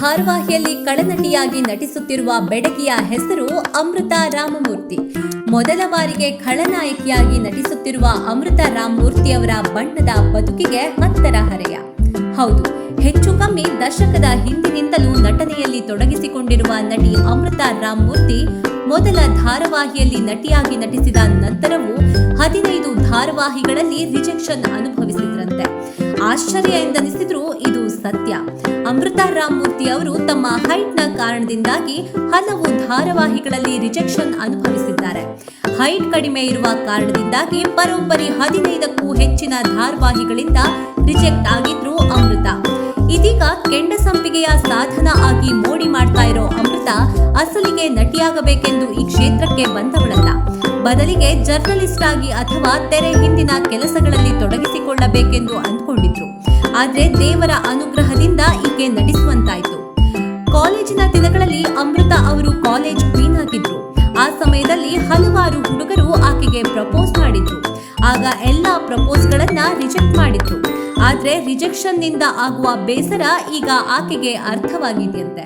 ಧಾರಾವಾಹಿಯಲ್ಲಿ ಖಳನಟಿಯಾಗಿ ನಟಿಸುತ್ತಿರುವ ಬೆಡಗಿಯ ಹೆಸರು ಅಮೃತ ರಾಮಮೂರ್ತಿ. ಮೊದಲ ಬಾರಿಗೆ ಖಳನಾಯಕಿಯಾಗಿ ನಟಿಸುತ್ತಿರುವ ಅಮೃತ ರಾಮಮೂರ್ತಿ ಅವರ ಬಣ್ಣದ ಬದುಕಿಗೆ ಹತ್ತರ ಹರೆಯ. ಹೌದು, ಹೆಚ್ಚು ಕಮ್ಮಿ ದಶಕದ ಹಿಂದಿನಿಂದಲೂ ನಟನೆಯಲ್ಲಿ ತೊಡಗಿಸಿಕೊಂಡಿರುವ ನಟಿ ಅಮೃತ ರಾಮಮೂರ್ತಿ ಮೊದಲ ಧಾರಾವಾಹಿಯಲ್ಲಿ ನಟಿಯಾಗಿ ನಟಿಸಿದ ನಂತರವೂ 15 ಧಾರಾವಾಹಿಗಳಲ್ಲಿ ರಿಜೆಕ್ಷನ್ ಅನುಭವಿಸಿದ್ರಂತೆ. ಆಶ್ಚರ್ಯ ಎಂದನಿಸಿದ್ರೂ ಇದು ಸತ್ಯ. ಅಮೃತ ರಾಮಮೂರ್ತಿ ಅವರು ತಮ್ಮ ಹೈಟ್ನ ಕಾರಣದಿಂದಾಗಿ ಹಲವು ಧಾರಾವಾಹಿಗಳಲ್ಲಿ ರಿಜೆಕ್ಷನ್ ಅನುಭವಿಸಿದ್ದಾರೆ. ಹೈಟ್ ಕಡಿಮೆ ಇರುವ ಕಾರಣದಿಂದಾಗಿ ಬರೋಬ್ಬರಿ 15ಕ್ಕೂ ಹೆಚ್ಚಿನ ಧಾರಾವಾಹಿಗಳಿಂದ ರಿಜೆಕ್ಟ್ ಆಗಿದ್ರು ಅಮೃತ. ಇದೀಗ ಕೆಂಡಸಂಪಿಗೆಯ ಸಾಧನ ಆಗಿ ಮೋಡಿ ಮಾಡ್ತಾ ಇರೋ ಅಮೃತ ಅಸಲಿಗೆ ನಟಿಯಾಗಬೇಕೆಂದು ಈ ಕ್ಷೇತ್ರಕ್ಕೆ ಬಂದವಳಲ್ಲ. ಬದಲಿಗೆ ಜರ್ನಲಿಸ್ಟ್ ಆಗಿ ಅಥವಾ ತೆರೆ ಹಿಂದಿನ ಕೆಲಸಗಳಲ್ಲಿ ತೊಡಗಿಸಿಕೊಳ್ಳಬೇಕೆಂದು ಅಂದ್ಕೊಂಡಿದ್ರು. ಆದ್ರೆ ದೇವರ ಅನುಗ್ರಹದಿಂದ ಈಕೆ ನಟಿಸುವಂತಾಯ್ತು. ಕಾಲೇಜಿನ ದಿನಗಳಲ್ಲಿ ಅಮೃತ ಅವರು ಕಾಲೇಜ್ ಕ್ವೀನ್ ಆಗಿದ್ರು. ಆ ಸಮಯದಲ್ಲಿ ಹಲವಾರು ಹುಡುಗರು ಆಕೆಗೆ ಪ್ರಪೋಸ್ ಮಾಡಿದ್ರು. ಆಗ ಎಲ್ಲಾ ಪ್ರಪೋಸ್ಗಳನ್ನ ರಿಜೆಕ್ಟ್ ಮಾಡಿದ್ರು. ಆದ್ರೆ ರಿಜೆಕ್ಷನ್ ನಿಂದ ಆಗುವ ಬೇಸರ ಈಗ ಆಕೆಗೆ ಅರ್ಥವಾಗಿದೆಯಂತೆ.